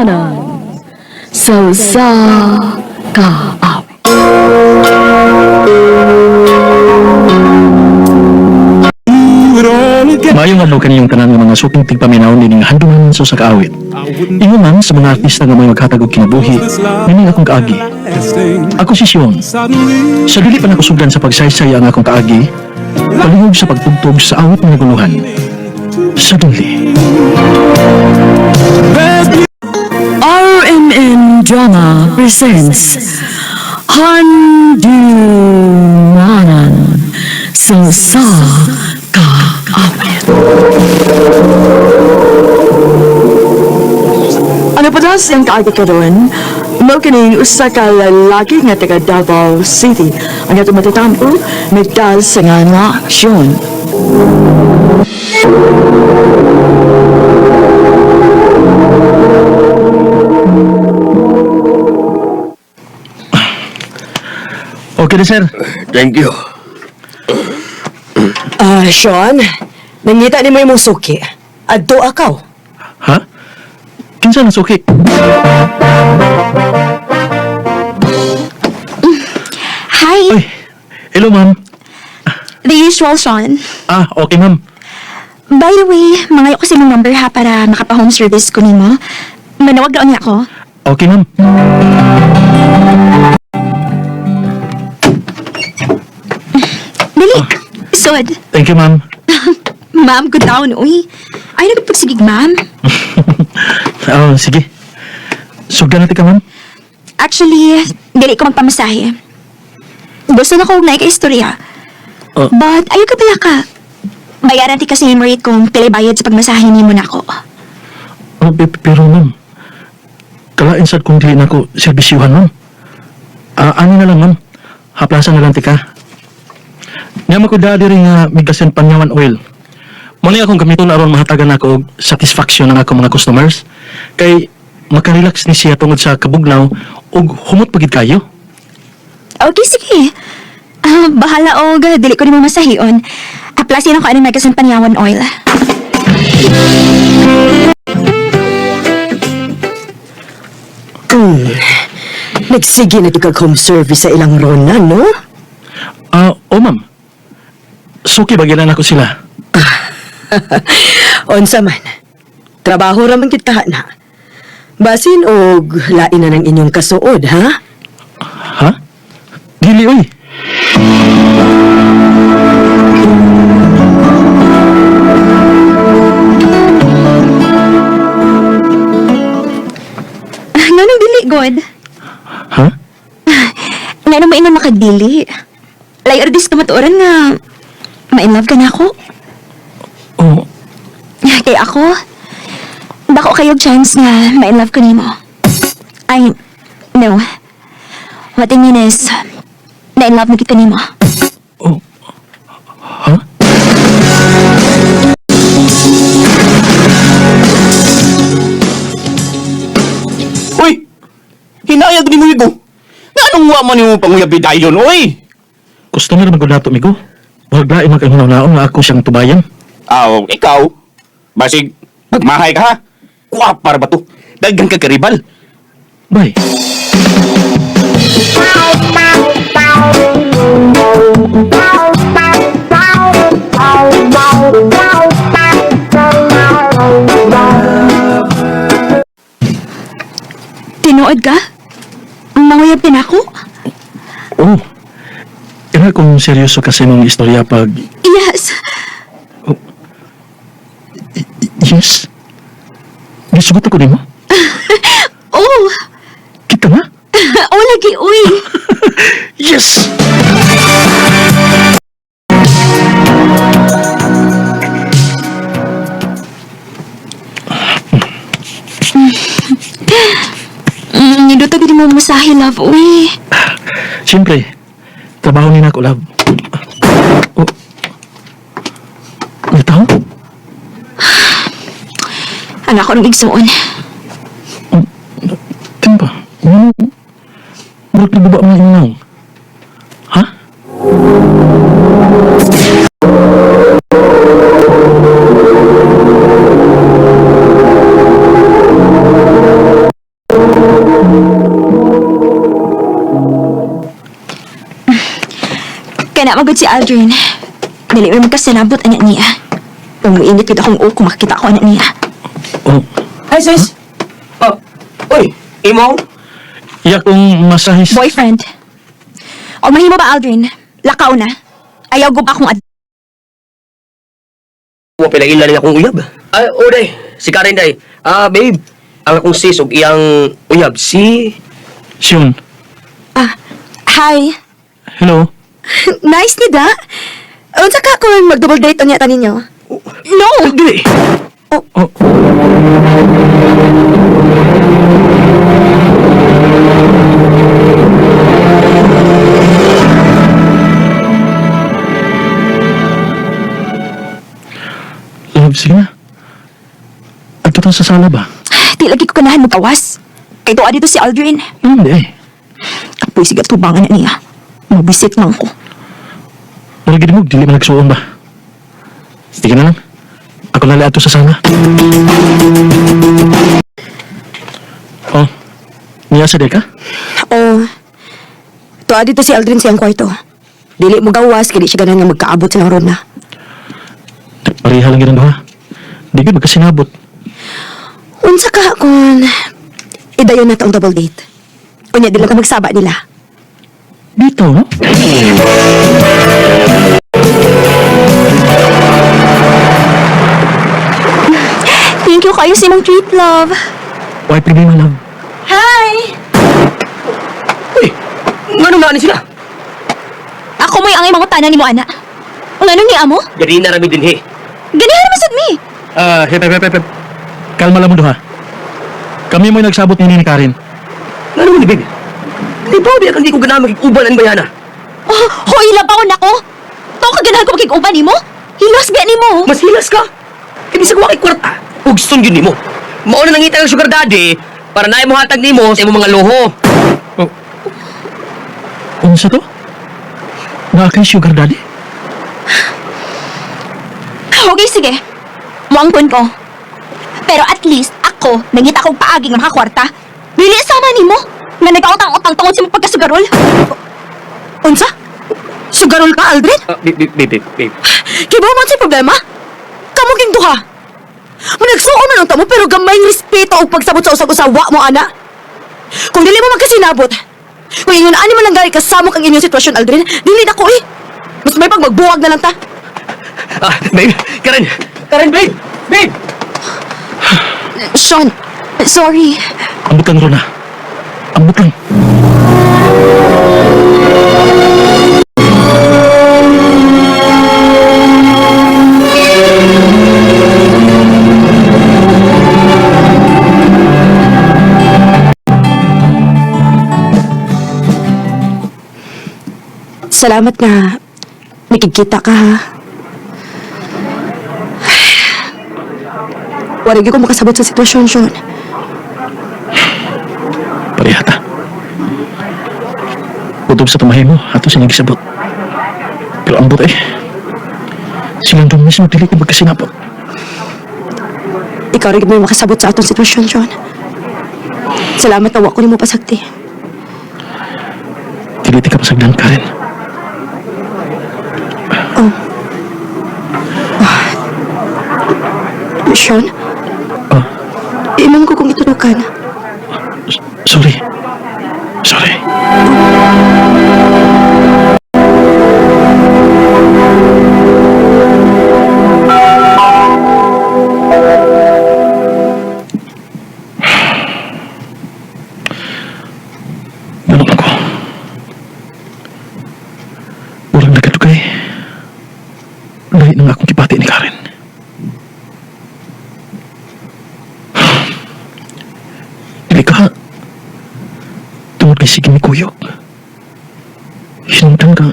Katotohanan sa kaawit. Maayong adlaw kaniyong tanan nga mga suking tigpaminaw nining handungan sa kaawit. Ingon man sa mga artista nga may maghatag og kinabuhi, nining akong kaagi. Ako si Sion. Sa dili pa nakusugdan sa pagsaysay ang akong kaagi, palihog sa pagtugtog sa awit ng naguluhan. Sa dili. RMN Drama presents Handumanan sa kaawit. Ano pa das yung kaagi ka doon? Mo kining usa ka lalaki nga taga Davao City. Ang atong matatampo, nagdal sa nga aksyon. Okay na, sir. Thank you. Sean, nangita ni mo yung suki. Adto akaw. Ha? Kinsa na suki? Hi, Oy, hello, ma'am. the usual, Sean. Okay, ma'am. By the way, mangayo ko sa imong number ha para makapa-home service ko nimo. Manawag daw niya ako. Okay, ma'am. Dali, sod. Thank you, ma'am. Ma'am, good down, uy. Ay, nagpagsigig, ma'am. Sige. Sugdan natin ka, ma'am. Actually, dili ko magpamasahe. Gusto na ko huwag na ika-istorya. But, ayaw ka pala ka. Bayaran ti kasi yung rate kung pilay bayad sa pagmasahe ni mo na ako. Pero, ma'am, kalain sad kung dili na ko serbisyuhan, ma'am. Ano na lang, ma'am. Haplasan na lang tika. Nga makuda diri nga migasen panyawan oil. Muna akong gamiton aron mahatagan ako og satisfaction ng akong mga customers. Kay makarelax ni siya tungod sa kabugnaw ug humot pagid kayo. Okay, sige. Bahala o dili ko ni mo masahion. Aplasin ako anong magasin panyawan oil. Nagsige na kag home service sa ilang rona, no? Ma'am. Suki bagyan ako sila. Unsa man. Trabaho raman kita na. Basin og lain na ng inyong kasuod, ha? Ha? Dili, oy. Nganong dili, God? Ha? Nga nang maingon makagdili. Layo dis ka matuoran nga ma-in-love ka na ako. Oh, Kaya ako, bako kayong chance nga ma-in-love ko nimo. No. What I mean is, na-in-love na kita nimo. ha? Uy! Hinayag ni mo ito. Nga anong wa man yung panguyab bidayon, uy! Customer man ko nato, migo. Huwag lain magkahinaw-naon nga ako siyang tubayan. Ikaw? Basig, magmahay ka ha? Kwapar ba to? Dagang ka karibal. Bye. Tinuod ka? Manguyab din ako? Oh. Ina kung seryoso kasi mong istorya pag... Yes. Yes? Gisugot ako din mo? Oh, Kita na? oh lagi, uy. Yes! Nidutag di mo masahe, love, uy. Siyempre, trabaho ni na ako, love. Oh. May tao? Ang ako nung igsuon. Timba, murag nababa mo yung naong. Ha? Kana magod si Aldrin. Dili mo magkasinabot anak niya. Kung muinit kita akong kung makita ko anak niya. Oh, Hi, sis! Oh, uy, imo? iya kong masahis. Boyfriend. O mahimo ba, Aldrin? Lakaw na. Ayaw ko ba akong Wa pinag-ila rin akong uyab. Ay, day. Si Karen, day. Babe, ang akong sis og iyang uyab, si... Sean, Hi. hello. Nice ni da. Unsa ka kung mag-double date niya tanin niyo? No! Dili. Oh, love, sige na. At ito sa sala ba? Di lagi ko kanahan mo kawas. Kay tuwa dito si Aldrin. Hindi. Apoy sigat tubangan na niya. Mabisit lang ko. Maragid mo, dili man nagsuon ba? Sige na lang. Ako na ato sa sala. Oh, niya sa deka? O, tuwa dito si Aldrin siyang kwarto. Dili mo gawas, kaya di siya ganun nga magkaabot sa ron na. Pareha lang yun ha. Di ba magkasinabot? Unsa ka kung idayon na taong double date? Unya, di lang ka magsaba nila. Bitaw, no? Thank you kayo sa imong treat, love. Why problema, love? Hi! Uy, nga nung sila? Ako mo'y ang imong tanan ni mo, ana. Ang anong ni amo? Gari na rami din, he. Ganihan naman sad mi. Hep. Kalma lang mo do, ha? Kami mo'y nagsabot ni Karen. Nga naman ni babe. Di ba, di akong di ko ganaan magkikuban ang bayana? Oh, hoy, labaw na ko. To kaganahan ko makig-uban ni mo. Hilas ba ni mo? Mas hilas ka. Kaya sa wakay kwarta. Ug gusto yun ni mo. Mauna nang ngita ng sugar daddy para na mo hatag ni mo sa imong mga loho. Unsa to? Nga kay sugar daddy? Okay, sige. Muangkon ko. Pero at least, ako, nangita kong paaging ng mga kwarta. Dili sama ni mo. Nga nag-autang-utang tungod sa mga pagkasugarol. Unsa? Sugarol ka, Aldrin? Babe. Kibaw man si problema? Kamuging duha. Managsuon man ang tamo pero gamay respeto o pagsabot sa usag-usawa mo, ana. Kung dili mo magkasinabot, kung ingon ani man lang gari kasamok ang inyong sitwasyon, Aldrin, dili na ko eh. Mas may pag magbuwag na lang ta. Babe, Karen, babe. Sean, sorry. Ambot lang, Rona. Ambot lang. Salamat na nakikita ka, ha. Warigi ko makasabot sa sitwasyon, Sean. Parehata. Utob sa tumahay mo, ato sinigisabot. Pero ambot eh. Silang doon mismo dili ko magkasinabot. Ikaw rin mo makasabot sa atong sitwasyon, Sean. Salamat na wa ko ni mo pasagti. Dili ti ka pasagdan, Karen. Sean? Oh, Imam ko kung itutukan. sorry. Ganun ako. Walang nagadugay. Lahi nang akong kipati ni Karen. Dili ka. Tungod kay sige ni Kuyog. Hinundan ka.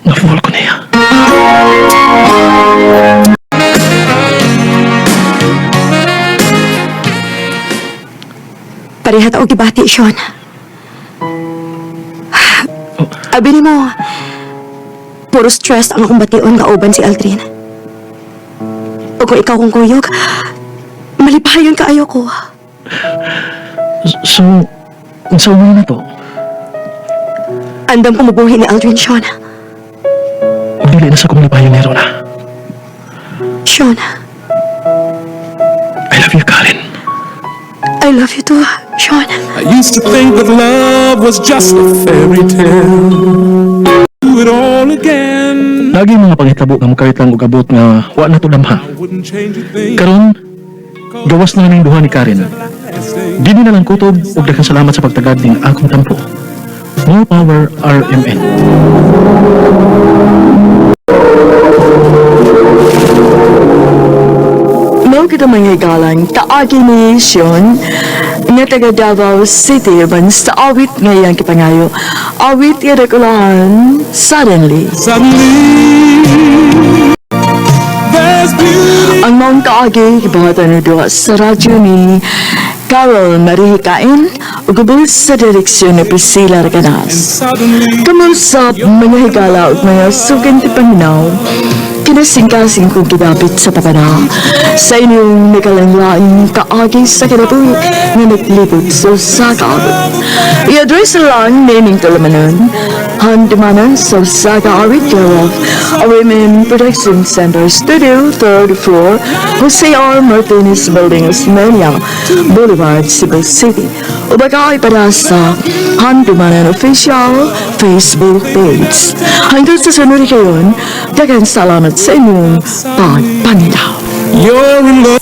Na-fall ko niya. Pareha ta og gibati, Sean. Abi ni mo, puro stress ang akong bation kauban si Aldrin. O kung ikaw kong kuyog, malipayon ka ayaw ko. So, unsa mo na to? Andam ko mabuhi ni Aldrin, Sean. dili na sa kong payonero na. Sean, I love you, Karen. I love you too, Sean. I used to think that love was just a fairy tale. Do it all again. Lagi mga panghitabo nga mukawit lang og abot nga wa na to damha. Wouldn't change a thing. Karon, gawas na ning duha ni Karen. Dili na lang kutob ug daghang salamat sa pagtagad ning akong tampo. More power, RMN. Mao kita mga galang kaagi ni Sean nga taga Davao City man sa awit ngayang kipangayo. Awit ira ko lang suddenly. Suddenly, there's beauty. Ang maong kaagi kibahatan na duwa sa radyo ni Carol Marie Cain ug gubol sa direksyon ni Priscilla Raganas. Suddenly, Kamusap mga higala ug mga sugan ti paminaw. Kinasingkasing kong kinapit sa tapana sa inyong nakalanglaing kaagi sa kinabuhi na naglibot sa Saga. I-address lang naming tulamanon Handimana sa Saga Awit care of a Women Production Center Studio 3rd floor Jose R. Martinez Building, Osmeña Boulevard, Cebu City. Ubagay para sa Handumanan Official Facebook page. Hanggang sa sunod kayon, dagang salamat sa inyong pagpanilaw. you're in love.